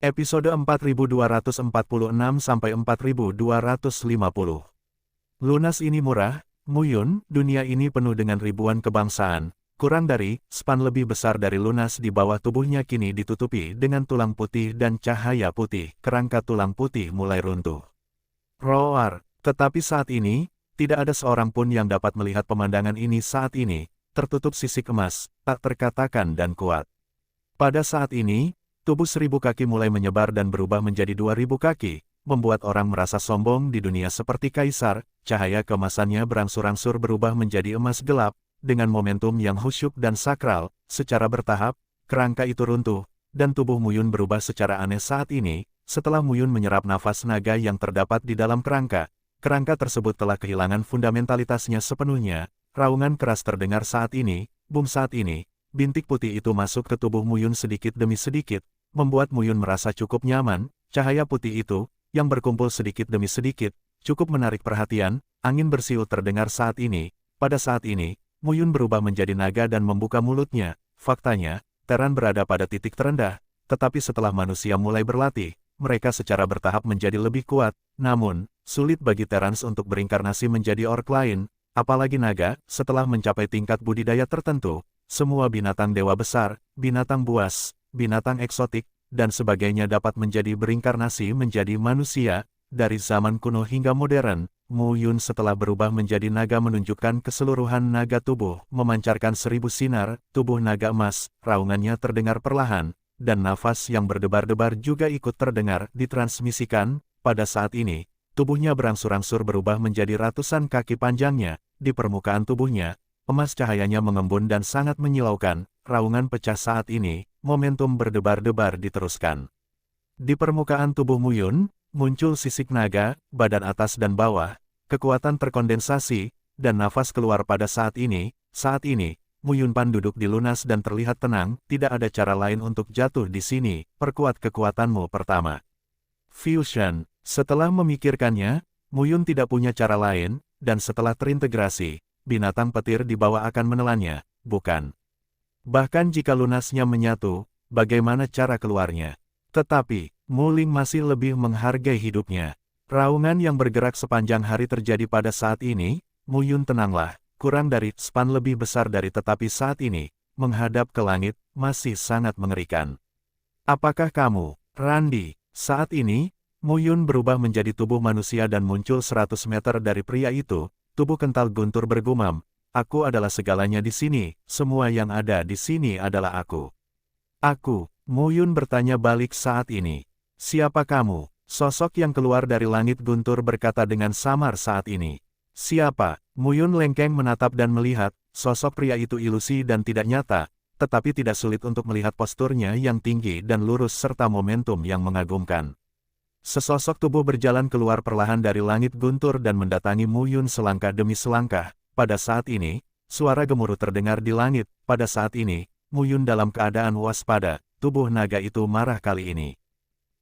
Episode 4246-4250. Lunas ini murah, Muyun, dunia ini penuh dengan ribuan kebangsaan. Kurang dari, span lebih besar dari lunas di bawah tubuhnya kini ditutupi dengan tulang putih dan cahaya putih. Kerangka tulang putih mulai runtuh. Roar, tetapi saat ini, tidak ada seorang pun yang dapat melihat pemandangan ini saat ini. Tertutup sisik emas, tak terkatakan dan kuat. Pada saat ini, tubuh 1000 kaki mulai menyebar dan berubah menjadi 2000 kaki, membuat orang merasa sombong di dunia seperti kaisar. Cahaya keemasannya berangsur-angsur berubah menjadi emas gelap, dengan momentum yang khusyuk dan sakral. Secara bertahap, kerangka itu runtuh, dan tubuh Muyun berubah secara aneh saat ini. Setelah Muyun menyerap nafas naga yang terdapat di dalam kerangka tersebut telah kehilangan fundamentalitasnya sepenuhnya. Raungan keras terdengar saat ini, boom saat ini. Bintik putih itu masuk ke tubuh Muyun sedikit demi sedikit, membuat Muyun merasa cukup nyaman. Cahaya putih itu, yang berkumpul sedikit demi sedikit, cukup menarik perhatian. Angin bersiul terdengar saat ini. Pada saat ini, Muyun berubah menjadi naga dan membuka mulutnya. Faktanya, Terran berada pada titik terendah, tetapi setelah manusia mulai berlatih, mereka secara bertahap menjadi lebih kuat. Namun, sulit bagi Terrans untuk berinkarnasi menjadi orc lain, apalagi naga. Setelah mencapai tingkat budidaya tertentu, semua binatang dewa besar, binatang buas, binatang eksotik, dan sebagainya dapat menjadi berinkarnasi menjadi manusia. Dari zaman kuno hingga modern, Muyun setelah berubah menjadi naga menunjukkan keseluruhan naga tubuh, memancarkan 1000 sinar, tubuh naga emas. Raungannya terdengar perlahan, dan nafas yang berdebar-debar juga ikut terdengar, ditransmisikan. Pada saat ini, tubuhnya berangsur-angsur berubah menjadi ratusan kaki panjangnya. Di permukaan tubuhnya, emas cahayanya mengembun dan sangat menyilaukan. Raungan pecah saat ini, momentum berdebar-debar diteruskan. Di permukaan tubuh Muyun, muncul sisik naga, badan atas dan bawah, kekuatan terkondensasi, dan nafas keluar pada saat ini. Saat ini, Muyun Pan duduk di lunas dan terlihat tenang. Tidak ada cara lain untuk jatuh di sini. Perkuat kekuatanmu pertama. Fusion. Setelah memikirkannya, Muyun tidak punya cara lain, dan setelah terintegrasi, binatang petir di bawah akan menelannya, bukan? Bahkan jika lunasnya menyatu, bagaimana cara keluarnya? Tetapi, Muling masih lebih menghargai hidupnya. Raungan yang bergerak sepanjang hari terjadi pada saat ini. Muyun tenanglah, kurang dari span lebih besar dari tetapi saat ini, menghadap ke langit, masih sangat mengerikan. Apakah kamu, Randi? Saat ini, Muyun berubah menjadi tubuh manusia dan muncul 100 meter dari pria itu. Tubuh kental guntur bergumam, aku adalah segalanya di sini, semua yang ada di sini adalah aku. Aku, Muyun bertanya balik saat ini. Siapa kamu? Sosok yang keluar dari langit guntur berkata dengan samar saat ini. Siapa? Muyun lengkeng menatap dan melihat, sosok pria itu ilusi dan tidak nyata, tetapi tidak sulit untuk melihat posturnya yang tinggi dan lurus serta momentum yang mengagumkan. Sesosok tubuh berjalan keluar perlahan dari langit guntur dan mendatangi Muyun selangkah demi selangkah. Pada saat ini, suara gemuruh terdengar di langit. Pada saat ini, Muyun dalam keadaan waspada, tubuh naga itu marah kali ini.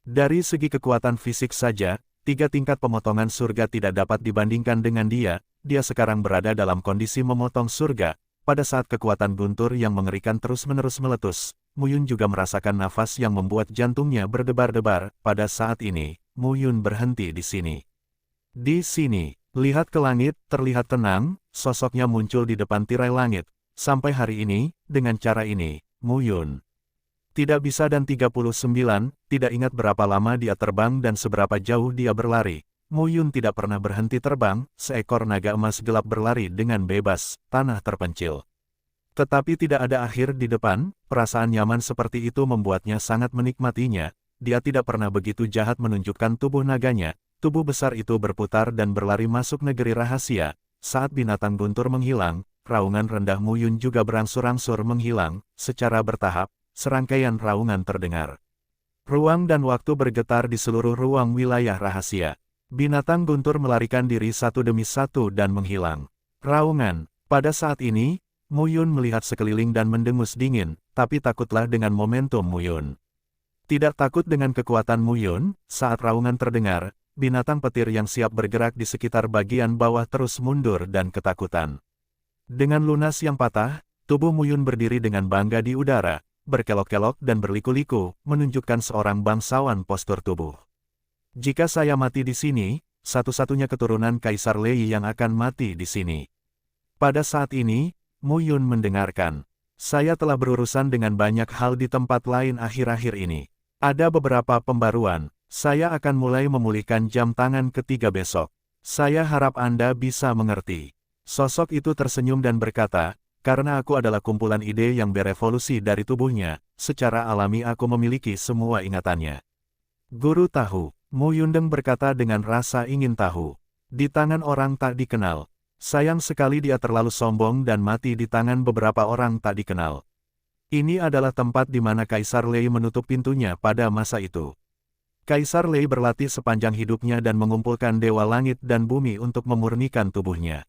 Dari segi kekuatan fisik saja, 3 tingkat pemotongan surga tidak dapat dibandingkan dengan dia. Dia sekarang berada dalam kondisi memotong surga. Pada saat kekuatan guntur yang mengerikan terus-menerus meletus, Muyun juga merasakan nafas yang membuat jantungnya berdebar-debar. Pada saat ini, Muyun berhenti di sini. Di sini, lihat ke langit, terlihat tenang, sosoknya muncul di depan tirai langit. Sampai hari ini, dengan cara ini, Muyun tidak bisa dan 39, tidak ingat berapa lama dia terbang dan seberapa jauh dia berlari. Muyun tidak pernah berhenti terbang, seekor naga emas gelap berlari dengan bebas, tanah terpencil. Tetapi tidak ada akhir di depan, perasaan nyaman seperti itu membuatnya sangat menikmatinya. Dia tidak pernah begitu jahat menunjukkan tubuh naganya. Tubuh besar itu berputar dan berlari masuk negeri rahasia. Saat binatang guntur menghilang, raungan rendah Muyun juga berangsur-angsur menghilang, secara bertahap. Serangkaian raungan terdengar. Ruang dan waktu bergetar di seluruh ruang wilayah rahasia. Binatang guntur melarikan diri satu demi satu dan menghilang. Raungan. Pada saat ini, Muyun melihat sekeliling dan mendengus dingin, tapi takutlah dengan momentum Muyun. Tidak takut dengan kekuatan Muyun. Saat raungan terdengar, binatang petir yang siap bergerak di sekitar bagian bawah terus mundur dan ketakutan. Dengan lunas yang patah, tubuh Muyun berdiri dengan bangga di udara. berkelok-kelok dan berliku-liku, menunjukkan seorang bangsawan postur tubuh. Jika saya mati di sini, satu-satunya keturunan Kaisar Lei yang akan mati di sini. Pada saat ini, Mu Yun mendengarkan. Saya telah berurusan dengan banyak hal di tempat lain akhir-akhir ini. Ada beberapa pembaruan. Saya akan mulai memulihkan jam tangan ketiga besok. Saya harap Anda bisa mengerti. Sosok itu tersenyum dan berkata, karena aku adalah kumpulan ide yang berevolusi dari tubuhnya, secara alami aku memiliki semua ingatannya. Guru tahu, Mu Yundeng berkata dengan rasa ingin tahu. Di tangan orang tak dikenal. Sayang sekali dia terlalu sombong dan mati di tangan beberapa orang tak dikenal. Ini adalah tempat di mana Kaisar Lei menutup pintunya pada masa itu. Kaisar Lei berlatih sepanjang hidupnya dan mengumpulkan dewa langit dan bumi untuk memurnikan tubuhnya.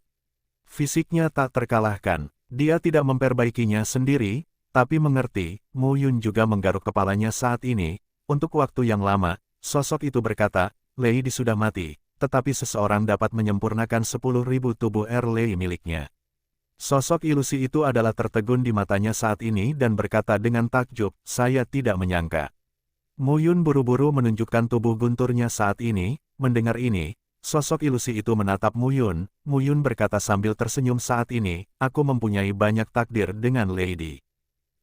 Fisiknya tak terkalahkan. Dia tidak memperbaikinya sendiri, tapi mengerti. Mu Yun juga menggaruk kepalanya saat ini. Untuk waktu yang lama, sosok itu berkata, Lei Di sudah mati, tetapi seseorang dapat menyempurnakan 10.000 tubuh Lei miliknya. Sosok ilusi itu adalah tertegun di matanya saat ini dan berkata dengan takjub, saya tidak menyangka. Mu Yun buru-buru menunjukkan tubuh gunturnya saat ini. Mendengar ini, sosok ilusi itu menatap Mu Yun. Mu Yun berkata sambil tersenyum saat ini, aku mempunyai banyak takdir dengan Lady.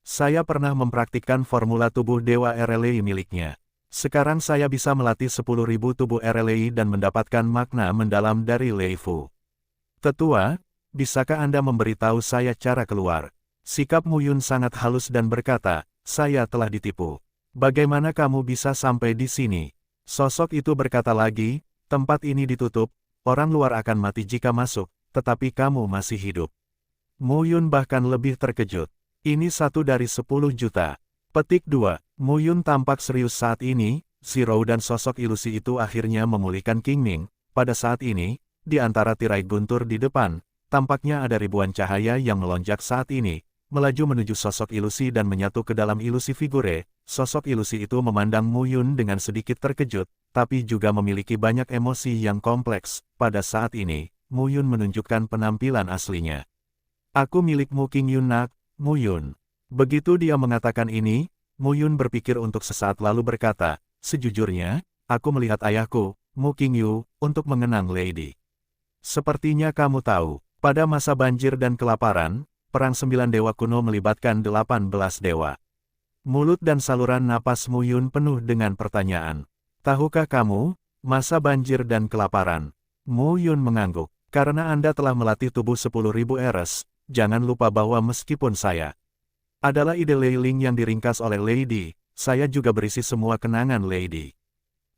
Saya pernah mempraktikkan formula tubuh Dewa RLA miliknya. Sekarang saya bisa melatih 10.000 tubuh RLA dan mendapatkan makna mendalam dari Lei Fu. Tetua, bisakah Anda memberitahu saya cara keluar? Sikap Mu Yun sangat halus dan berkata, saya telah ditipu. Bagaimana kamu bisa sampai di sini? Sosok itu berkata lagi, tempat ini ditutup, orang luar akan mati jika masuk, tetapi kamu masih hidup. Mu Yun bahkan lebih terkejut. Ini 1 dari 10 juta. Petik 2. Mu Yun tampak serius saat ini. Zhou dan sosok ilusi itu akhirnya memulihkan King Ning. Pada saat ini, di antara tirai guntur di depan, tampaknya ada ribuan cahaya yang melonjak saat ini, melaju menuju sosok ilusi dan menyatu ke dalam ilusi figure. Sosok ilusi itu memandang Mu Yun dengan sedikit terkejut, tapi juga memiliki banyak emosi yang kompleks. Pada saat ini, Mu Yun menunjukkan penampilan aslinya. Aku milikmu King Yun nak, Mu Yun. Begitu dia mengatakan ini, Mu Yun berpikir untuk sesaat lalu berkata, sejujurnya, aku melihat ayahku, Mu King Yu, untuk mengenang Lady. Sepertinya kamu tahu, pada masa banjir dan kelaparan, perang 9 dewa kuno melibatkan 18 dewa. Mulut dan saluran napas Mu Yun penuh dengan pertanyaan. Tahukah kamu, masa banjir dan kelaparan? Mu Yun mengangguk. Karena Anda telah melatih tubuh 10.000 eres, jangan lupa bahwa meskipun saya adalah ide Lei Ling yang diringkas oleh Lady, saya juga berisi semua kenangan Lady.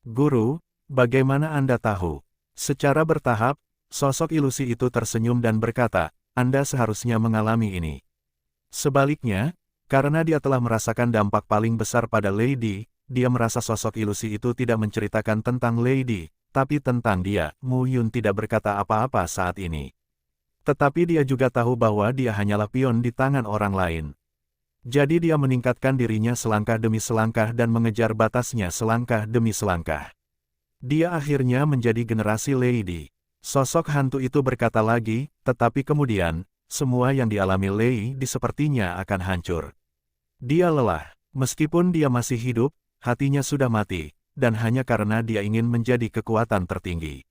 Guru, bagaimana Anda tahu? Secara bertahap, sosok ilusi itu tersenyum dan berkata, Anda seharusnya mengalami ini. Sebaliknya, karena dia telah merasakan dampak paling besar pada Lady, dia merasa sosok ilusi itu tidak menceritakan tentang Lady, tapi tentang dia. Mu Yun tidak berkata apa-apa saat ini. Tetapi dia juga tahu bahwa dia hanyalah pion di tangan orang lain. Jadi dia meningkatkan dirinya selangkah demi selangkah dan mengejar batasnya selangkah demi selangkah. Dia akhirnya menjadi generasi Lady. Sosok hantu itu berkata lagi, tetapi kemudian, semua yang dialami Lady sepertinya akan hancur. Dia lelah, meskipun dia masih hidup, hatinya sudah mati, dan hanya karena dia ingin menjadi kekuatan tertinggi.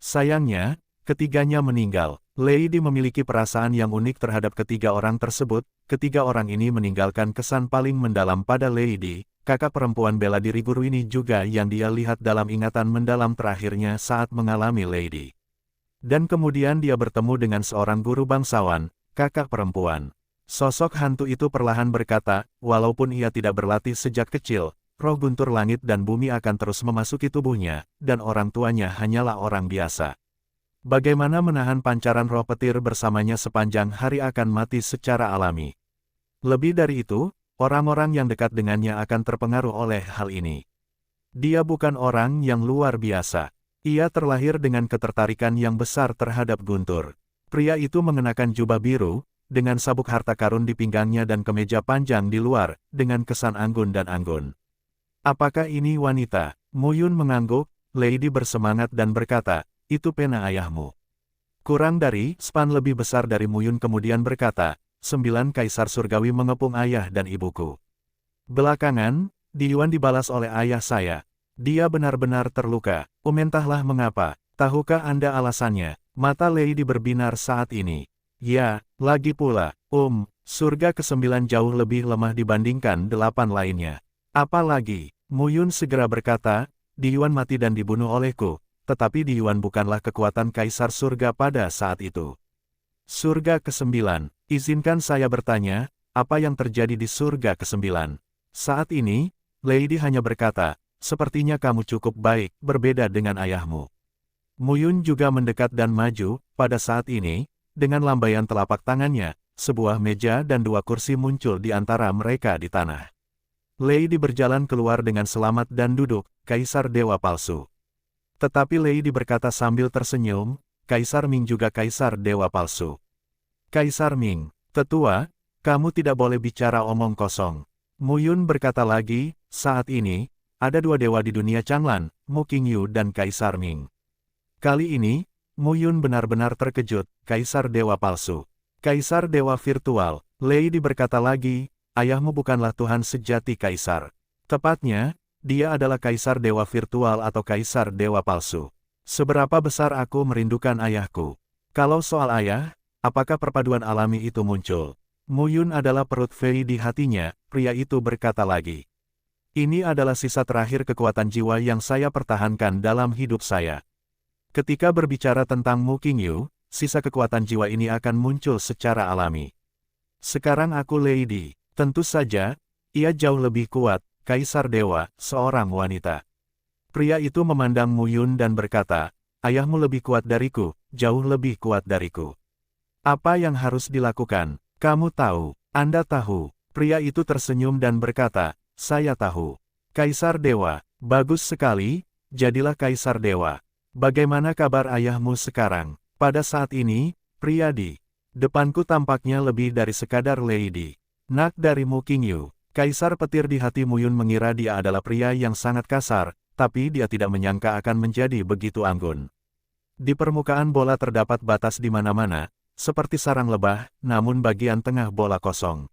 Sayangnya, ketiganya meninggal. Lady memiliki perasaan yang unik terhadap ketiga orang tersebut. Ketiga orang ini meninggalkan kesan paling mendalam pada Lady. Kakak perempuan bela diri guru ini juga yang dia lihat dalam ingatan mendalam terakhirnya saat mengalami Lady. Dan kemudian dia bertemu dengan seorang guru bangsawan, kakak perempuan. Sosok hantu itu perlahan berkata, walaupun ia tidak berlatih sejak kecil, roh guntur langit dan bumi akan terus memasuki tubuhnya, dan orang tuanya hanyalah orang biasa. Bagaimana menahan pancaran roh petir bersamanya sepanjang hari akan mati secara alami. Lebih dari itu, orang-orang yang dekat dengannya akan terpengaruh oleh hal ini. Dia bukan orang yang luar biasa. Ia terlahir dengan ketertarikan yang besar terhadap guntur. Pria itu mengenakan jubah biru, dengan sabuk harta karun di pinggangnya dan kemeja panjang di luar, dengan kesan anggun dan anggun. Apakah ini wanita? Mu Yun mengangguk. Lady bersemangat dan berkata, itu pena ayahmu. Kurang dari span lebih besar dari Mu Yun kemudian berkata, 9 kaisar surgawi mengepung ayah dan ibuku. Belakangan, Diyuan dibalas oleh ayah saya. Dia benar-benar terluka. Entahlah mengapa. Tahukah Anda alasannya? Mata Lady berbinar saat ini. Ya, lagi pula, surga ke-9 jauh lebih lemah dibandingkan 8 lainnya. Apalagi, Muyun segera berkata, Diyuan mati dan dibunuh olehku, tetapi Diyuan bukanlah kekuatan kaisar surga pada saat itu. Surga ke-9, izinkan saya bertanya, apa yang terjadi di surga ke-9? Saat ini, Lady hanya berkata, sepertinya kamu cukup baik, berbeda dengan ayahmu. Muyun juga mendekat dan maju, pada saat ini, dengan lambaian telapak tangannya, sebuah meja dan 2 kursi muncul di antara mereka di tanah. Lady berjalan keluar dengan selamat dan duduk, Kaisar Dewa Palsu. Tetapi Lady berkata sambil tersenyum, Kaisar Ming juga Kaisar Dewa Palsu. Kaisar Ming, tetua, kamu tidak boleh bicara omong kosong. Muyun berkata lagi, saat ini, ada 2 dewa di dunia Changlan, Mu Qingyu dan Kaisar Ming. Kali ini, Muyun benar-benar terkejut, Kaisar Dewa Palsu. Kaisar Dewa Virtual, Lady berkata lagi, ayahmu bukanlah Tuhan sejati Kaisar. Tepatnya, dia adalah Kaisar Dewa Virtual atau Kaisar Dewa Palsu. Seberapa besar aku merindukan ayahku. Kalau soal ayah, apakah perpaduan alami itu muncul? Muyun adalah perut Fei di hatinya, pria itu berkata lagi. Ini adalah sisa terakhir kekuatan jiwa yang saya pertahankan dalam hidup saya. Ketika berbicara tentang Mu Qingyu, sisa kekuatan jiwa ini akan muncul secara alami. Sekarang aku Lady, tentu saja, ia jauh lebih kuat, Kaisar Dewa, seorang wanita. Pria itu memandang Muyun dan berkata, ayahmu lebih kuat dariku, jauh lebih kuat dariku. Apa yang harus dilakukan? Kamu tahu, Anda tahu. Pria itu tersenyum dan berkata, saya tahu. Kaisar Dewa, bagus sekali, jadilah Kaisar Dewa. Bagaimana kabar ayahmu sekarang? Pada saat ini, pria di depanku tampaknya lebih dari sekadar Lady. Nak dari Mu Qingyu. Kaisar petir di hati Muyun mengira dia adalah pria yang sangat kasar, tapi dia tidak menyangka akan menjadi begitu anggun. Di permukaan bola terdapat batas di mana-mana, seperti sarang lebah, namun bagian tengah bola kosong.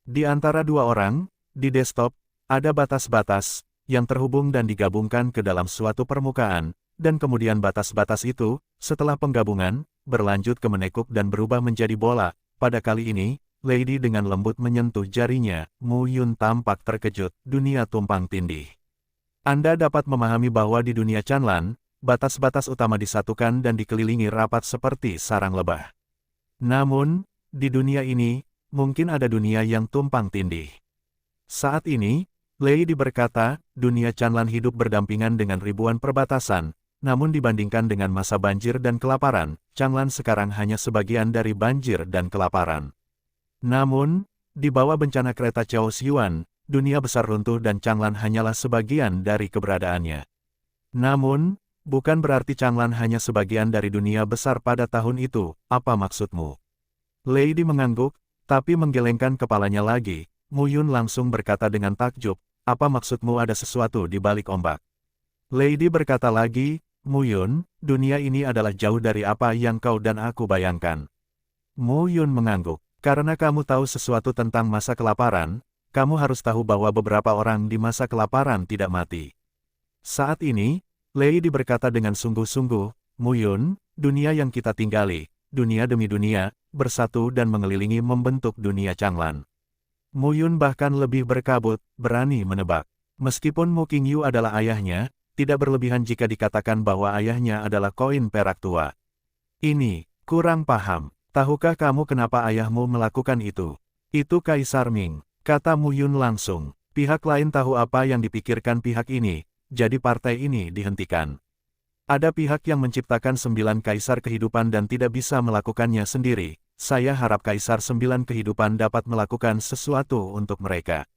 Di antara 2 orang, di desktop, ada batas-batas, yang terhubung dan digabungkan ke dalam suatu permukaan, dan kemudian batas-batas itu, setelah penggabungan, berlanjut ke menekuk dan berubah menjadi bola. Pada kali ini, Lady dengan lembut menyentuh jarinya, Muyun tampak terkejut, dunia tumpang tindih. Anda dapat memahami bahwa di dunia Changlan, batas-batas utama disatukan dan dikelilingi rapat seperti sarang lebah. Namun, di dunia ini, mungkin ada dunia yang tumpang tindih. Saat ini, Lady berkata, dunia Changlan hidup berdampingan dengan ribuan perbatasan, namun dibandingkan dengan masa banjir dan kelaparan, Changlan sekarang hanya sebagian dari banjir dan kelaparan. Namun, di bawah bencana kereta Chaos Yuan, dunia besar runtuh dan Changlan hanyalah sebagian dari keberadaannya. Namun, bukan berarti Changlan hanya sebagian dari dunia besar pada tahun itu, apa maksudmu? Lady mengangguk, tapi menggelengkan kepalanya lagi. Muyun langsung berkata dengan takjub, apa maksudmu ada sesuatu di balik ombak? Lady berkata lagi, Muyun, dunia ini adalah jauh dari apa yang kau dan aku bayangkan. Muyun mengangguk, karena kamu tahu sesuatu tentang masa kelaparan, kamu harus tahu bahwa beberapa orang di masa kelaparan tidak mati. Saat ini, Lady berkata dengan sungguh-sungguh, Muyun, dunia yang kita tinggali, dunia demi dunia, bersatu dan mengelilingi membentuk dunia Changlan. Muyun bahkan lebih berkabut, berani menebak. Meskipun Mu Qingyu adalah ayahnya, tidak berlebihan jika dikatakan bahwa ayahnya adalah koin perak tua. Ini, kurang paham. Tahukah kamu kenapa ayahmu melakukan itu? Itu Kaisar Ming, kata Muyun langsung. Pihak lain tahu apa yang dipikirkan pihak ini, jadi partai ini dihentikan. Ada pihak yang menciptakan 9 kaisar kehidupan dan tidak bisa melakukannya sendiri. Saya harap Kaisar 9 kehidupan dapat melakukan sesuatu untuk mereka.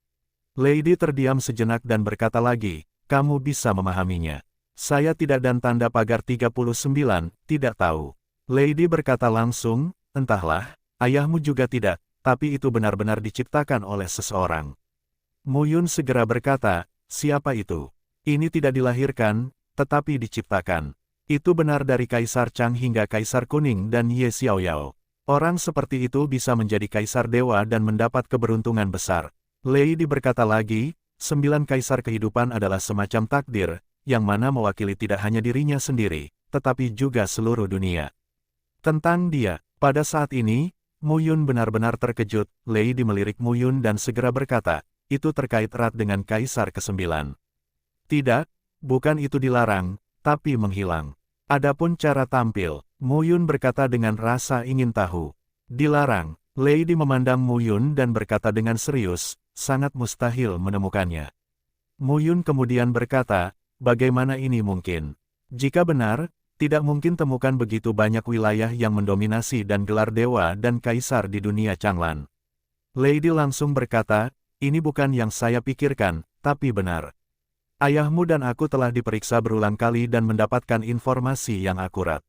Lady terdiam sejenak dan berkata lagi, kamu bisa memahaminya. Saya tidak dan tanda pagar 39, tidak tahu. Lady berkata langsung, entahlah, ayahmu juga tidak, tapi itu benar-benar diciptakan oleh seseorang. Muyun segera berkata, siapa itu? Ini tidak dilahirkan, tetapi diciptakan. Itu benar dari Kaisar Chang hingga Kaisar Kuning dan Ye Xiaoyao. Orang seperti itu bisa menjadi Kaisar Dewa dan mendapat keberuntungan besar. Lady berkata lagi, 9 kaisar kehidupan adalah semacam takdir, yang mana mewakili tidak hanya dirinya sendiri, tetapi juga seluruh dunia. Tentang dia, pada saat ini, Mu Yun benar-benar terkejut. Lady melirik Mu Yun dan segera berkata, itu terkait erat dengan kaisar ke-9. Tidak, bukan itu dilarang, tapi menghilang. Adapun cara tampil, Mu Yun berkata dengan rasa ingin tahu. Dilarang. Lady memandang Mu Yun dan berkata dengan serius, sangat mustahil menemukannya. Mu Yun kemudian berkata, bagaimana ini mungkin? Jika benar, tidak mungkin temukan begitu banyak wilayah yang mendominasi dan gelar dewa dan kaisar di dunia Changlan. Lady langsung berkata, ini bukan yang saya pikirkan, tapi benar. Ayahmu dan aku telah diperiksa berulang kali dan mendapatkan informasi yang akurat.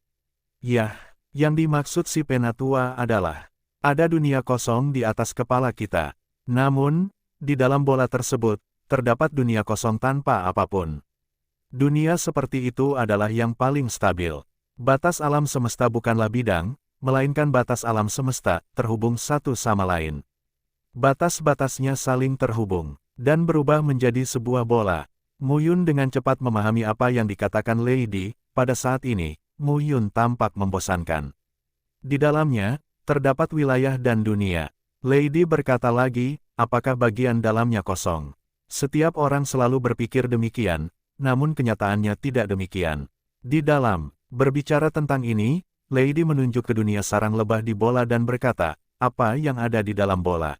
Yah, yang dimaksud si penatua adalah, ada dunia kosong di atas kepala kita. Namun, di dalam bola tersebut, terdapat dunia kosong tanpa apapun. Dunia seperti itu adalah yang paling stabil. Batas alam semesta bukanlah bidang, melainkan batas alam semesta, terhubung satu sama lain. Batas-batasnya saling terhubung, dan berubah menjadi sebuah bola. Mu Yun dengan cepat memahami apa yang dikatakan Lady. Pada saat ini, Mu Yun tampak membosankan. Di dalamnya, terdapat wilayah dan dunia. Lady berkata lagi, apakah bagian dalamnya kosong? Setiap orang selalu berpikir demikian, namun kenyataannya tidak demikian. Di dalam, berbicara tentang ini, Lady menunjuk ke dunia sarang lebah di bola dan berkata, apa yang ada di dalam bola?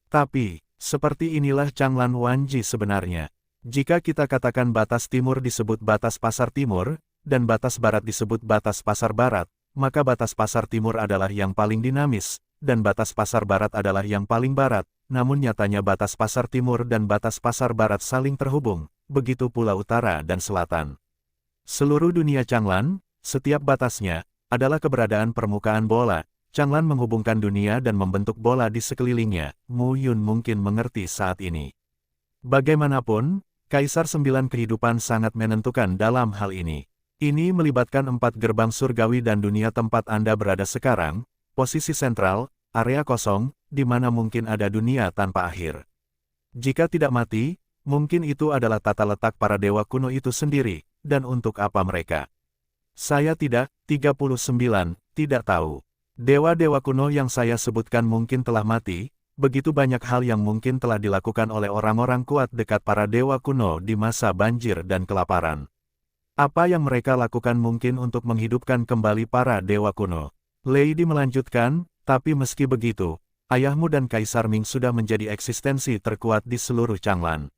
Tapi, seperti inilah Changlan Wanji sebenarnya. Jika kita katakan batas timur disebut batas pasar timur, dan batas barat disebut batas pasar barat, maka batas pasar timur adalah yang paling dinamis, dan batas pasar barat adalah yang paling barat, namun nyatanya batas pasar timur dan batas pasar barat saling terhubung, begitu pula utara dan selatan. Seluruh dunia Changlan, setiap batasnya, adalah keberadaan permukaan bola. Changlan menghubungkan dunia dan membentuk bola di sekelilingnya. Mu Yun mungkin mengerti saat ini. Bagaimanapun, Kaisar 9 kehidupan sangat menentukan dalam hal ini. Ini melibatkan 4 gerbang surgawi dan dunia tempat Anda berada sekarang, posisi sentral, area kosong, di mana mungkin ada dunia tanpa akhir. Jika tidak mati, mungkin itu adalah tata letak para dewa kuno itu sendiri, dan untuk apa mereka? Saya tidak, 39, tidak tahu. Dewa-dewa kuno yang saya sebutkan mungkin telah mati, begitu banyak hal yang mungkin telah dilakukan oleh orang-orang kuat dekat para dewa kuno di masa banjir dan kelaparan. Apa yang mereka lakukan mungkin untuk menghidupkan kembali para dewa kuno. Lady melanjutkan, tapi meski begitu, ayahmu dan Kaisar Ming sudah menjadi eksistensi terkuat di seluruh Changlan.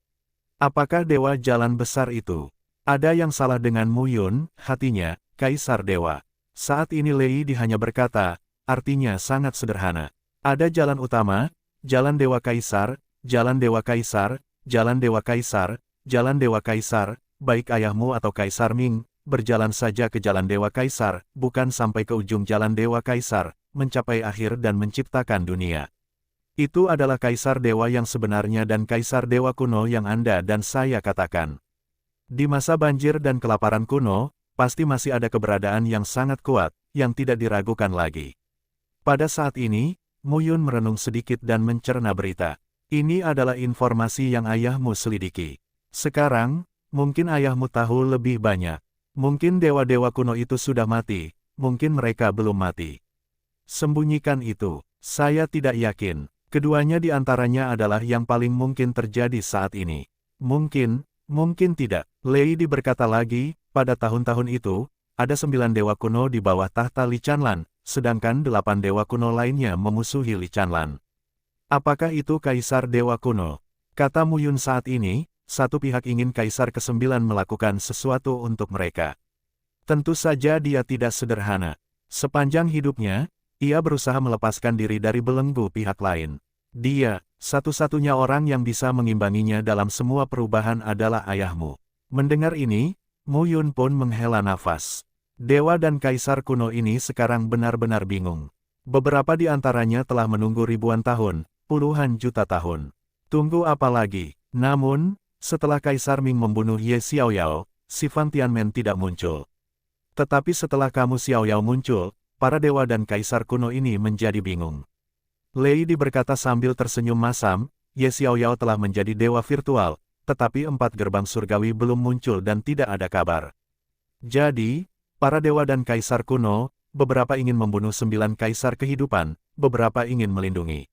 Apakah dewa jalan besar itu? Ada yang salah dengan Mu Yun, hatinya, Kaisar Dewa. Saat ini Lady hanya berkata, artinya sangat sederhana. Ada jalan utama, jalan Dewa Kaisar, jalan Dewa Kaisar, jalan Dewa Kaisar, jalan Dewa Kaisar, baik ayahmu atau Kaisar Ming, berjalan saja ke jalan Dewa Kaisar, bukan sampai ke ujung jalan Dewa Kaisar, mencapai akhir dan menciptakan dunia. Itu adalah Kaisar Dewa yang sebenarnya dan Kaisar Dewa kuno yang Anda dan saya katakan. Di masa banjir dan kelaparan kuno, pasti masih ada keberadaan yang sangat kuat, yang tidak diragukan lagi. Pada saat ini, Mu Yun merenung sedikit dan mencerna berita. Ini adalah informasi yang ayahmu selidiki. Sekarang, mungkin ayahmu tahu lebih banyak. Mungkin dewa-dewa kuno itu sudah mati, mungkin mereka belum mati. Sembunyikan itu. Saya tidak yakin. Keduanya di antaranya adalah yang paling mungkin terjadi saat ini. Mungkin tidak. Lady berkata lagi, pada tahun-tahun itu, ada 9 dewa kuno di bawah tahta Li Chanlan, sedangkan 8 dewa kuno lainnya memusuhi Li Chanlan. Apakah itu Kaisar Dewa Kuno? Kata Mu Yun saat ini, satu pihak ingin Kaisar ke-9 melakukan sesuatu untuk mereka. Tentu saja dia tidak sederhana. Sepanjang hidupnya, ia berusaha melepaskan diri dari belenggu pihak lain. Dia, satu-satunya orang yang bisa mengimbanginya dalam semua perubahan adalah ayahmu. Mendengar ini, Mu Yun pun menghela nafas. Dewa dan Kaisar kuno ini sekarang benar-benar bingung. Beberapa di antaranya telah menunggu ribuan tahun, puluhan juta tahun. Tunggu apa lagi? Namun, setelah Kaisar Ming membunuh Ye Xiaoyao, si Fan Tianmen tidak muncul. Tetapi setelah kamu Xiaoyao muncul, para dewa dan Kaisar kuno ini menjadi bingung. Lady berkata sambil tersenyum masam, Ye Xiaoyao telah menjadi dewa virtual, tetapi 4 gerbang surgawi belum muncul dan tidak ada kabar. Jadi, para dewa dan kaisar kuno, beberapa ingin membunuh 9 kaisar kehidupan, beberapa ingin melindungi.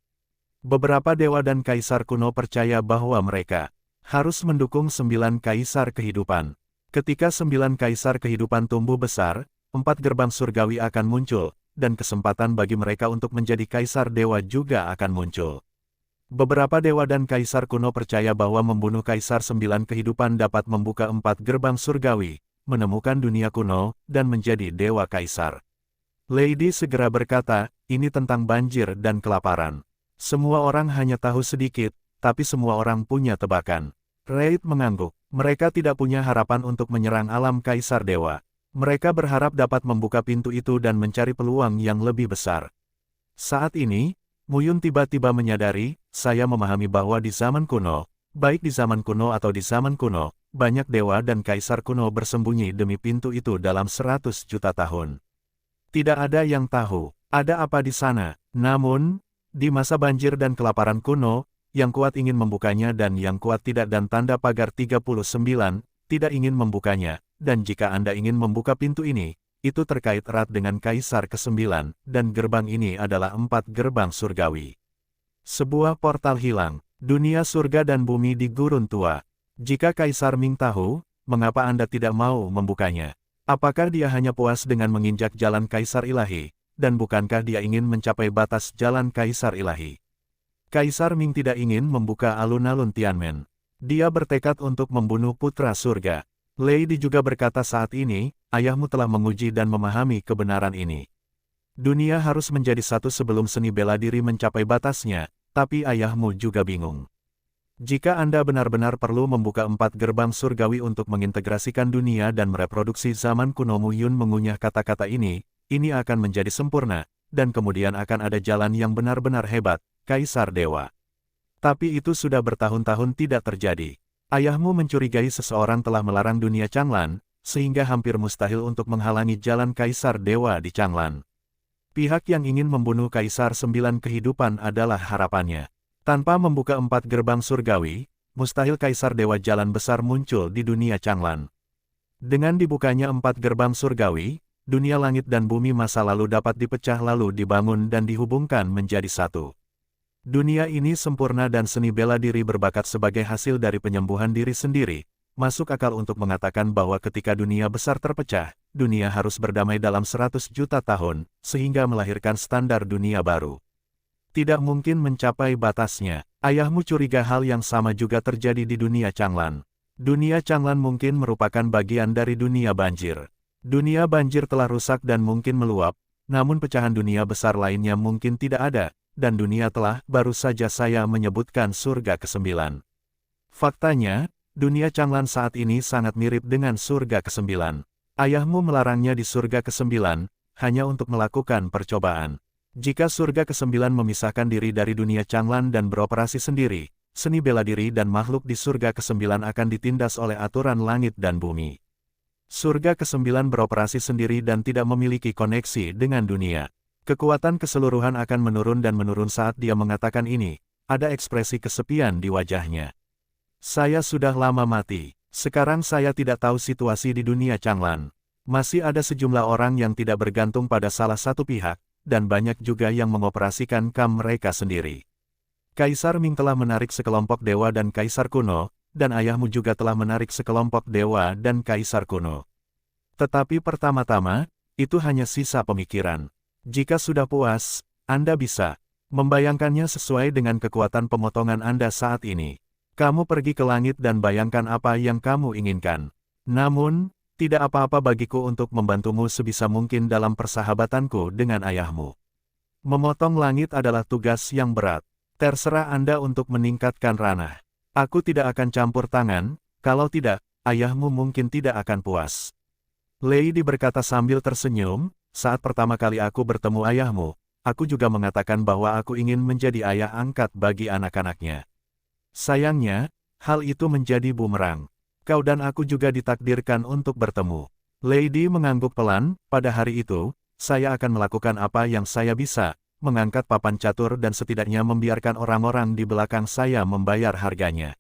Beberapa dewa dan kaisar kuno percaya bahwa mereka harus mendukung 9 kaisar kehidupan. Ketika 9 kaisar kehidupan tumbuh besar, 4 gerbang surgawi akan muncul, dan kesempatan bagi mereka untuk menjadi kaisar dewa juga akan muncul. Beberapa dewa dan kaisar kuno percaya bahwa membunuh kaisar 9 kehidupan dapat membuka 4 gerbang surgawi, menemukan dunia kuno, dan menjadi dewa kaisar. Lady segera berkata, ini tentang banjir dan kelaparan. Semua orang hanya tahu sedikit, tapi semua orang punya tebakan. Reid mengangguk. Mereka tidak punya harapan untuk menyerang alam kaisar dewa. Mereka berharap dapat membuka pintu itu dan mencari peluang yang lebih besar. Saat ini, Muyun tiba-tiba menyadari, saya memahami bahwa di zaman kuno, baik di zaman kuno atau di zaman kuno, banyak dewa dan kaisar kuno bersembunyi demi pintu itu dalam 100 juta tahun. Tidak ada yang tahu, ada apa di sana. Namun, di masa banjir dan kelaparan kuno, yang kuat ingin membukanya dan yang kuat tidak dan tanda pagar 39, tidak ingin membukanya, dan jika Anda ingin membuka pintu ini, itu terkait erat dengan Kaisar ke-9, dan gerbang ini adalah 4 gerbang surgawi. Sebuah portal hilang, dunia surga dan bumi di gurun tua. Jika Kaisar Ming tahu, mengapa Anda tidak mau membukanya? Apakah dia hanya puas dengan menginjak jalan Kaisar Ilahi, dan bukankah dia ingin mencapai batas jalan Kaisar Ilahi? Kaisar Ming tidak ingin membuka alun-alun Tianmen. Dia bertekad untuk membunuh putra surga. Lady juga berkata saat ini, ayahmu telah menguji dan memahami kebenaran ini. Dunia harus menjadi satu sebelum seni bela diri mencapai batasnya, tapi ayahmu juga bingung. Jika Anda benar-benar perlu membuka 4 gerbang surgawi untuk mengintegrasikan dunia dan mereproduksi zaman kuno, Muyun mengunyah kata-kata ini akan menjadi sempurna, dan kemudian akan ada jalan yang benar-benar hebat, Kaisar Dewa. Tapi itu sudah bertahun-tahun tidak terjadi. Ayahmu mencurigai seseorang telah melarang dunia Changlan, sehingga hampir mustahil untuk menghalangi jalan Kaisar Dewa di Changlan. Pihak yang ingin membunuh Kaisar 9 kehidupan adalah harapannya. Tanpa membuka 4 gerbang surgawi, mustahil Kaisar Dewa Jalan Besar muncul di dunia Changlan. Dengan dibukanya 4 gerbang surgawi, dunia langit dan bumi masa lalu dapat dipecah lalu dibangun dan dihubungkan menjadi satu. Dunia ini sempurna dan seni bela diri berbakat sebagai hasil dari penyembuhan diri sendiri. Masuk akal untuk mengatakan bahwa ketika dunia besar terpecah, dunia harus berdamai dalam 100 juta tahun, sehingga melahirkan standar dunia baru. Tidak mungkin mencapai batasnya. Ayahmu curiga hal yang sama juga terjadi di dunia Changlan. Dunia Changlan mungkin merupakan bagian dari dunia banjir. Dunia banjir telah rusak dan mungkin meluap, namun pecahan dunia besar lainnya mungkin tidak ada, dan dunia telah, baru saja saya menyebutkan surga ke-9. Faktanya, dunia Changlan saat ini sangat mirip dengan surga ke-9. Ayahmu melarangnya di surga ke-9, hanya untuk melakukan percobaan. Jika surga ke-9 memisahkan diri dari dunia Changlan dan beroperasi sendiri, seni bela diri dan makhluk di surga ke-9 akan ditindas oleh aturan langit dan bumi. Surga ke-9 beroperasi sendiri dan tidak memiliki koneksi dengan dunia. Kekuatan keseluruhan akan menurun dan menurun saat dia mengatakan ini. Ada ekspresi kesepian di wajahnya. Saya sudah lama mati. Sekarang saya tidak tahu situasi di dunia Changlan. Masih ada sejumlah orang yang tidak bergantung pada salah satu pihak, dan banyak juga yang mengoperasikan kam mereka sendiri. Kaisar Ming telah menarik sekelompok dewa dan kaisar kuno, dan ayahmu juga telah menarik sekelompok dewa dan kaisar kuno. Tetapi pertama-tama, itu hanya sisa pemikiran. Jika sudah puas, Anda bisa membayangkannya sesuai dengan kekuatan pemotongan Anda saat ini. Kamu pergi ke langit dan bayangkan apa yang kamu inginkan. Namun, tidak apa-apa bagiku untuk membantumu sebisa mungkin dalam persahabatanku dengan ayahmu. Memotong langit adalah tugas yang berat. Terserah Anda untuk meningkatkan ranah. Aku tidak akan campur tangan, kalau tidak, ayahmu mungkin tidak akan puas. Lady berkata sambil tersenyum, saat pertama kali aku bertemu ayahmu, aku juga mengatakan bahwa aku ingin menjadi ayah angkat bagi anak-anaknya. Sayangnya, hal itu menjadi bumerang. Kau dan aku juga ditakdirkan untuk bertemu. Lady mengangguk pelan, pada hari itu, saya akan melakukan apa yang saya bisa, mengangkat papan catur dan setidaknya membiarkan orang-orang di belakang saya membayar harganya.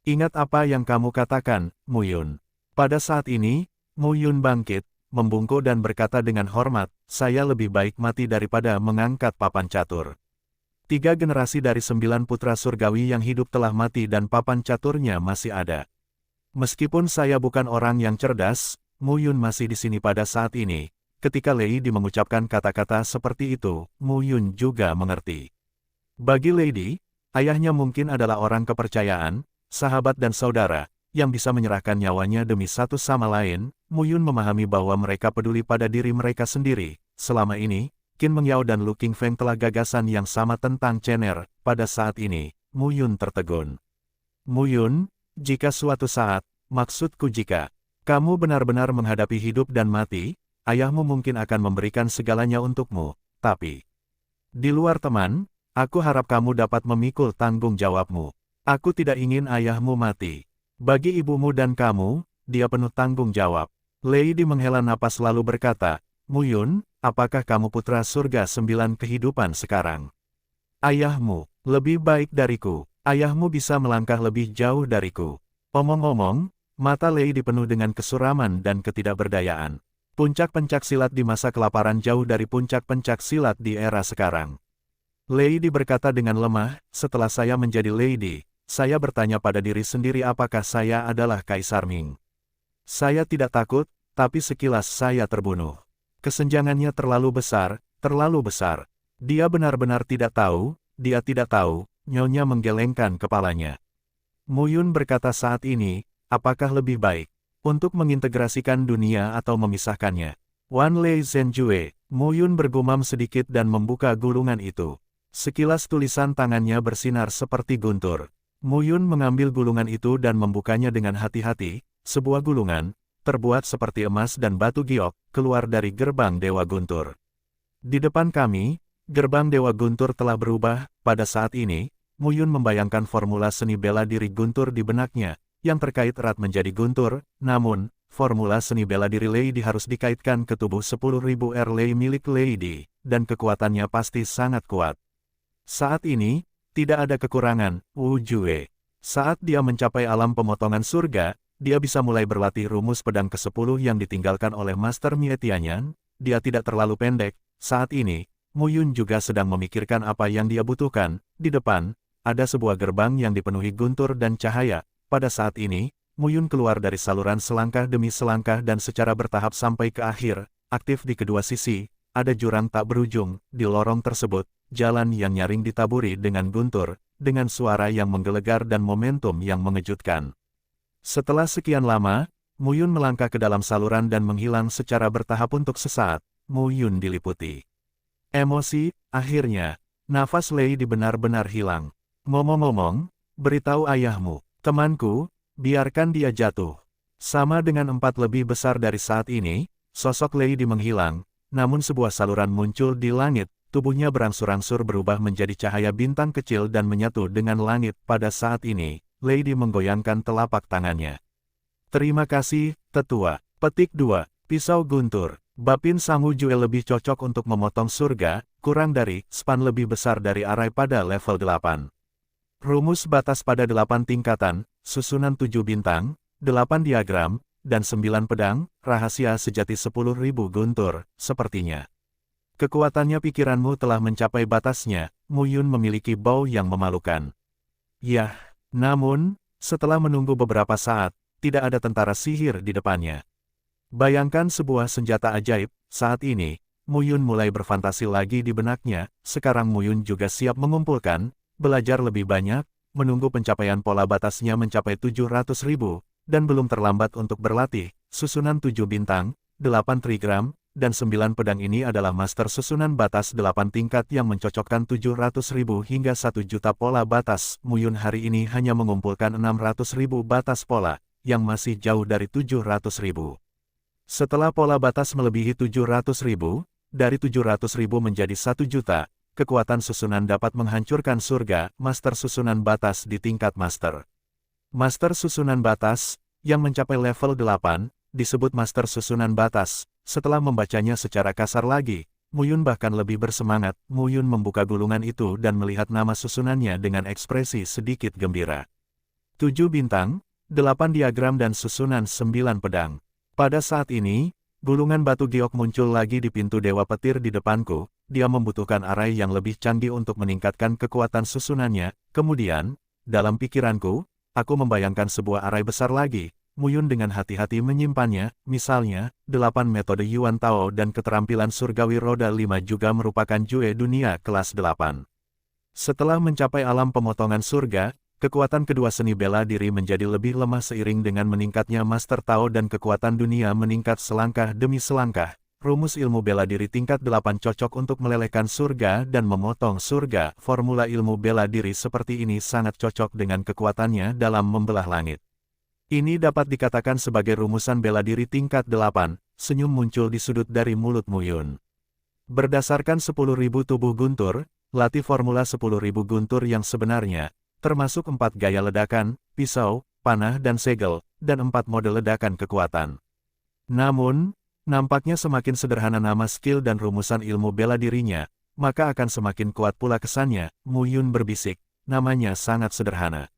Ingat apa yang kamu katakan, Mu Yun. Pada saat ini, Mu Yun bangkit, membungkuk dan berkata dengan hormat, saya lebih baik mati daripada mengangkat papan catur. 3 generasi dari 9 putra surgawi yang hidup telah mati dan papan caturnya masih ada. Meskipun saya bukan orang yang cerdas, Mu Yun masih di sini pada saat ini. Ketika Lady mengucapkan kata-kata seperti itu, Mu Yun juga mengerti. Bagi Lady, ayahnya mungkin adalah orang kepercayaan, sahabat dan saudara, yang bisa menyerahkan nyawanya demi satu sama lain. Mu Yun memahami bahwa mereka peduli pada diri mereka sendiri. Selama ini, Qin Mengyao dan Lu Qingfeng telah gagasan yang sama tentang Chener. Pada saat ini, Mu Yun tertegun. Mu Yun, jika suatu saat, maksudku jika kamu benar-benar menghadapi hidup dan mati, ayahmu mungkin akan memberikan segalanya untukmu, tapi di luar teman, aku harap kamu dapat memikul tanggung jawabmu. Aku tidak ingin ayahmu mati. Bagi ibumu dan kamu, dia penuh tanggung jawab. Lady menghela napas lalu berkata, Mu Yun, apakah kamu putra surga 9 kehidupan sekarang? Ayahmu lebih baik dariku. Ayahmu bisa melangkah lebih jauh dariku. Omong-omong, mata Lady penuh dengan kesuraman dan ketidakberdayaan. Puncak pencak silat di masa kelaparan jauh dari puncak pencak silat di era sekarang. Lady berkata dengan lemah, setelah saya menjadi Lady, saya bertanya pada diri sendiri apakah saya adalah Kaisar Ming. Saya tidak takut, tapi sekilas saya terbunuh. Kesenjangannya terlalu besar, terlalu besar. Dia benar-benar tidak tahu, dia tidak tahu, Nyonya menggelengkan kepalanya. Mu Yun berkata saat ini, apakah lebih baik untuk mengintegrasikan dunia atau memisahkannya? Wan Lei Zhenjue, Mu Yun bergumam sedikit dan membuka gulungan itu. Sekilas tulisan tangannya bersinar seperti guntur. Mu Yun mengambil gulungan itu dan membukanya dengan hati-hati. Sebuah gulungan, terbuat seperti emas dan batu giok, keluar dari gerbang Dewa Guntur. Di depan kami, gerbang Dewa Guntur telah berubah. Pada saat ini, Mu Yun membayangkan formula seni bela diri Guntur di benaknya, yang terkait erat menjadi Guntur, namun, formula seni bela diri Lady harus dikaitkan ke tubuh 10.000 Erlei milik Lady, dan kekuatannya pasti sangat kuat. Saat ini, tidak ada kekurangan, Wu Jue. Saat dia mencapai alam pemotongan surga, dia bisa mulai berlatih rumus pedang ke-10 yang ditinggalkan oleh Master Mie Tianyan. Dia tidak terlalu pendek. Saat ini, Mu Yun juga sedang memikirkan apa yang dia butuhkan. Di depan, ada sebuah gerbang yang dipenuhi guntur dan cahaya. Pada saat ini, Mu Yun keluar dari saluran selangkah demi selangkah dan secara bertahap sampai ke akhir. Aktif di kedua sisi, ada jurang tak berujung. Di lorong tersebut, jalan yang nyaring ditaburi dengan guntur, dengan suara yang menggelegar dan momentum yang mengejutkan. Setelah sekian lama, Mu Yun melangkah ke dalam saluran dan menghilang secara bertahap untuk sesaat. Mu Yun diliputi emosi. Akhirnya, nafas Lady benar-benar hilang. Ngomong-ngomong, beritahu ayahmu, temanku, biarkan dia jatuh. Sama dengan 4 lebih besar dari saat ini, sosok Lady menghilang, namun sebuah saluran muncul di langit, tubuhnya berangsur-angsur berubah menjadi cahaya bintang kecil dan menyatu dengan langit. Pada saat ini, Lady menggoyangkan telapak tangannya. Terima kasih, tetua. Petik 2. Pisau guntur. Bapin Sangu Jue lebih cocok untuk memotong surga, kurang dari, span lebih besar dari arai pada level 8. Rumus batas pada 8 tingkatan, susunan 7 bintang, 8 diagram, dan 9 pedang, rahasia sejati 10.000 guntur, sepertinya. Kekuatannya pikiranmu telah mencapai batasnya. Mu Yun memiliki bau yang memalukan. Yah. Namun, setelah menunggu beberapa saat, tidak ada tentara sihir di depannya. Bayangkan sebuah senjata ajaib. Saat ini, Mu Yun mulai berfantasi lagi di benaknya. Sekarang Mu Yun juga siap mengumpulkan, belajar lebih banyak, menunggu pencapaian pola batasnya mencapai 700.000, dan belum terlambat untuk berlatih. Susunan 7 bintang, 8 trigram, dan 9 pedang ini adalah master susunan batas 8 tingkat yang mencocokkan 700.000 hingga 1 juta pola batas. Mu Yun hari ini hanya mengumpulkan 600.000 batas pola, yang masih jauh dari 700.000. Setelah pola batas melebihi 700.000, dari 700.000 menjadi 1 juta, kekuatan susunan dapat menghancurkan surga. Master susunan batas di tingkat master. Master susunan batas, yang mencapai level 8, disebut master susunan batas. Setelah membacanya secara kasar lagi, Muyun bahkan lebih bersemangat. Muyun membuka gulungan itu dan melihat nama susunannya dengan ekspresi sedikit gembira. 7 bintang, 8 diagram dan susunan 9 pedang. Pada saat ini, gulungan batu giok muncul lagi di pintu Dewa Petir di depanku. Dia membutuhkan arai yang lebih canggih untuk meningkatkan kekuatan susunannya. Kemudian, dalam pikiranku, aku membayangkan sebuah arai besar lagi. Muyun dengan hati-hati menyimpannya, misalnya, 8 metode Yuan Tao dan keterampilan surgawi roda 5 juga merupakan Jue dunia kelas 8. Setelah mencapai alam pemotongan surga, kekuatan kedua seni bela diri menjadi lebih lemah seiring dengan meningkatnya Master Tao dan kekuatan dunia meningkat selangkah demi selangkah. Rumus ilmu bela diri tingkat 8 cocok untuk melelehkan surga dan memotong surga. Formula ilmu bela diri seperti ini sangat cocok dengan kekuatannya dalam membelah langit. Ini dapat dikatakan sebagai rumusan bela diri tingkat 8, senyum muncul di sudut dari mulut Muyun. Berdasarkan 10.000 tubuh guntur, latih formula 10.000 guntur yang sebenarnya, termasuk 4 gaya ledakan, pisau, panah dan segel, dan 4 mode ledakan kekuatan. Namun, nampaknya semakin sederhana nama skill dan rumusan ilmu bela dirinya, maka akan semakin kuat pula kesannya. Muyun berbisik, namanya sangat sederhana.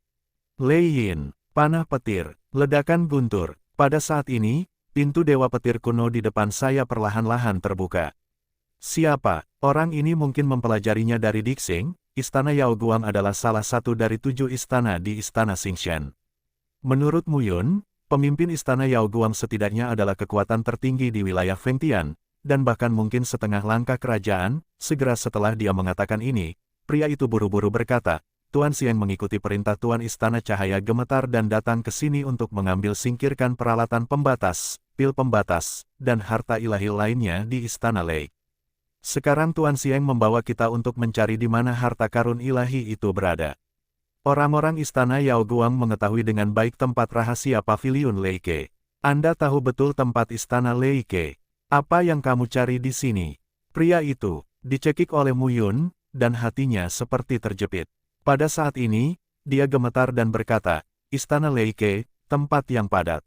Lei Yin, panah petir, ledakan guntur. Pada saat ini, pintu Dewa Petir kuno di depan saya perlahan-lahan terbuka. Siapa? Orang ini mungkin mempelajarinya dari Dixing. Istana Yao Guang adalah salah satu dari 7 istana di Istana Xingshan. Menurut Muyun, pemimpin Istana Yao Guang setidaknya adalah kekuatan tertinggi di wilayah Fengtian, dan bahkan mungkin setengah langkah kerajaan. Segera setelah dia mengatakan ini, pria itu buru-buru berkata, Tuan Xiang mengikuti perintah Tuan Istana Cahaya Gemetar dan datang ke sini untuk mengambil singkirkan peralatan pembatas, pil pembatas, dan harta ilahi lainnya di Istana Lei. Sekarang Tuan Xiang membawa kita untuk mencari di mana harta karun ilahi itu berada. Orang-orang Istana Yao Guang mengetahui dengan baik tempat rahasia Paviliun Lei Ke. Anda tahu betul tempat Istana Lei Ke. Apa yang kamu cari di sini? Pria itu dicekik oleh Muyun, dan hatinya seperti terjepit. Pada saat ini, dia gemetar dan berkata, Istana Lei Ke, tempat yang padat.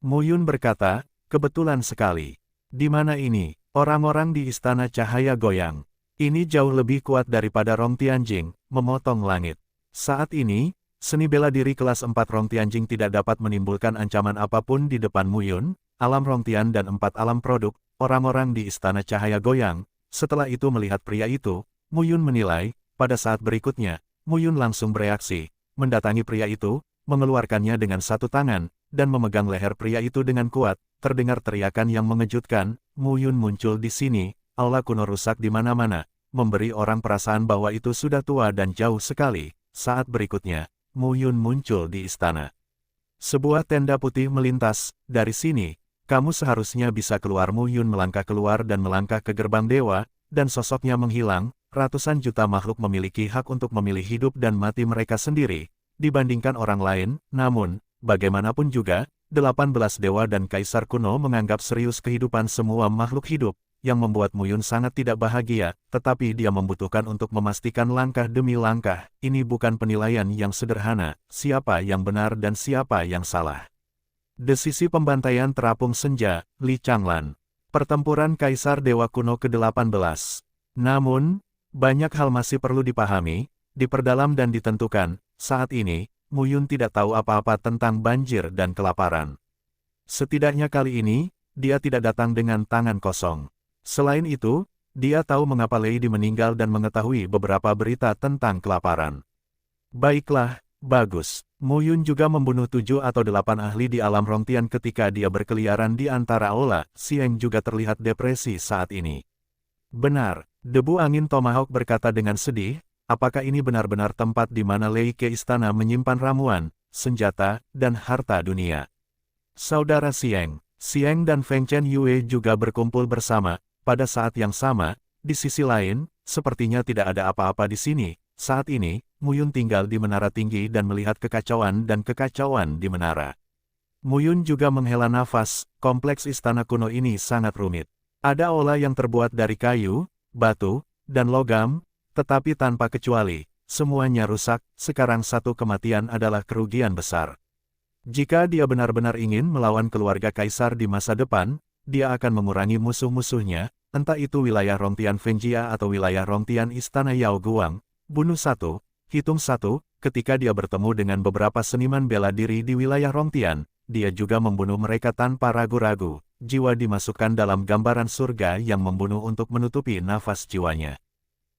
Muyun berkata, kebetulan sekali. Di mana ini? Orang-orang di Istana Cahaya goyang. Ini jauh lebih kuat daripada Rong Tianjing, memotong langit. Saat ini, seni bela diri kelas 4 Rong Tianjing tidak dapat menimbulkan ancaman apapun di depan Muyun, alam Rong Tian dan 4 alam produk, orang-orang di Istana Cahaya goyang. Setelah itu melihat pria itu, Muyun menilai, pada saat berikutnya, Muyun langsung bereaksi, mendatangi pria itu, mengeluarkannya dengan satu tangan, dan memegang leher pria itu dengan kuat. Terdengar teriakan yang mengejutkan, Muyun muncul di sini, aula kuno rusak di mana-mana, memberi orang perasaan bahwa itu sudah tua dan jauh sekali. Saat berikutnya, Muyun muncul di istana. Sebuah tenda putih melintas, dari sini, kamu seharusnya bisa keluar. Muyun melangkah keluar dan melangkah ke gerbang dewa, dan sosoknya menghilang. Ratusan juta makhluk memiliki hak untuk memilih hidup dan mati mereka sendiri, dibandingkan orang lain. Namun, bagaimanapun juga, 18 dewa dan kaisar kuno menganggap serius kehidupan semua makhluk hidup, yang membuat Muyun sangat tidak bahagia, tetapi dia membutuhkan untuk memastikan langkah demi langkah. Ini bukan penilaian yang sederhana, siapa yang benar dan siapa yang salah. Desisi pembantaian terapung senja, Li Changlan. Pertempuran Kaisar Dewa Kuno ke-18. Namun, banyak hal masih perlu dipahami, diperdalam dan ditentukan. Saat ini, Muyun tidak tahu apa-apa tentang banjir dan kelaparan. Setidaknya kali ini, dia tidak datang dengan tangan kosong. Selain itu, dia tahu mengapa Lady meninggal dan mengetahui beberapa berita tentang kelaparan. Baiklah, bagus. Muyun juga membunuh 7 atau 8 ahli di alam Rongtian ketika dia berkeliaran di antara aula. Xiang juga terlihat depresi saat ini. Benar, debu angin Tomahawk berkata dengan sedih. Apakah ini benar-benar tempat di mana Lei Ke istana menyimpan ramuan, senjata, dan harta dunia? Saudara Xiang, Xiang dan Feng Chen Yue juga berkumpul bersama. Pada saat yang sama, di sisi lain, sepertinya tidak ada apa-apa di sini. Saat ini, Muyun tinggal di menara tinggi dan melihat kekacauan di menara. Muyun juga menghela nafas. Kompleks istana kuno ini sangat rumit. Ada aula yang terbuat dari kayu, batu, dan logam, tetapi tanpa kecuali, semuanya rusak. Sekarang satu kematian adalah kerugian besar. Jika dia benar-benar ingin melawan keluarga kaisar di masa depan, dia akan mengurangi musuh-musuhnya, entah itu wilayah Rongtian Fengjia atau wilayah Rongtian Istana Yao Guang. Bunuh satu, hitung satu. Ketika dia bertemu dengan beberapa seniman bela diri di wilayah Rongtian, dia juga membunuh mereka tanpa ragu-ragu. Jiwa dimasukkan dalam gambaran surga yang membunuh untuk menutupi nafas jiwanya.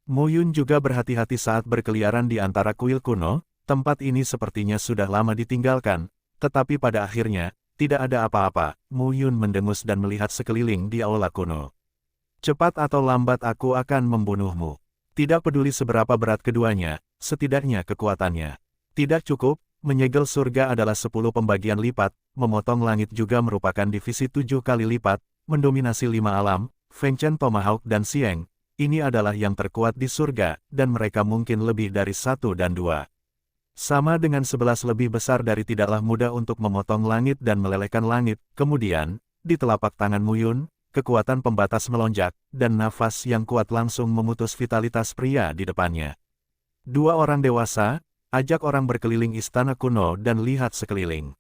Mu Yun juga berhati-hati saat berkeliaran di antara kuil kuno. Tempat ini sepertinya sudah lama ditinggalkan, tetapi pada akhirnya, tidak ada apa-apa. Mu Yun mendengus dan melihat sekeliling di aula kuno. Cepat atau lambat aku akan membunuhmu. Tidak peduli seberapa berat keduanya, setidaknya kekuatannya. Tidak cukup, menyegel surga adalah 10 pembagian lipat, memotong langit juga merupakan divisi 7 kali lipat, mendominasi 5 alam, Feng Chen Tomahawk dan Xieng. Ini adalah yang terkuat di surga, dan mereka mungkin lebih dari 1 dan 2. Sama dengan 11 lebih besar dari tidaklah mudah untuk memotong langit dan melelehkan langit. Kemudian, di telapak tangan Mu Yun, kekuatan pembatas melonjak, dan nafas yang kuat langsung memutus vitalitas pria di depannya. 2 orang dewasa, ajak orang berkeliling istana kuno dan lihat sekeliling.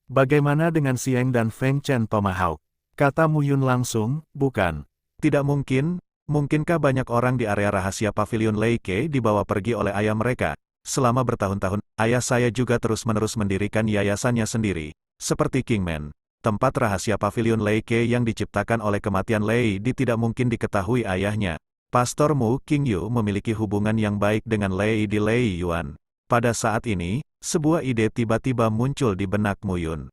Bagaimana dengan Xieng dan Feng Chen Tomahawk? Kata Mu Yun langsung, bukan. Tidak mungkin, mungkinkah banyak orang di area rahasia Pavilion Lei Ke dibawa pergi oleh ayah mereka? Selama bertahun-tahun, ayah saya juga terus-menerus mendirikan yayasannya sendiri, seperti Kingman. Tempat rahasia Pavilion Lei Ke yang diciptakan oleh kematian Lei Di tidak mungkin diketahui ayahnya. Pastor Mu Qingyu memiliki hubungan yang baik dengan Lei Di Lei Yuan. Pada saat ini, sebuah ide tiba-tiba muncul di benak Mu Yun.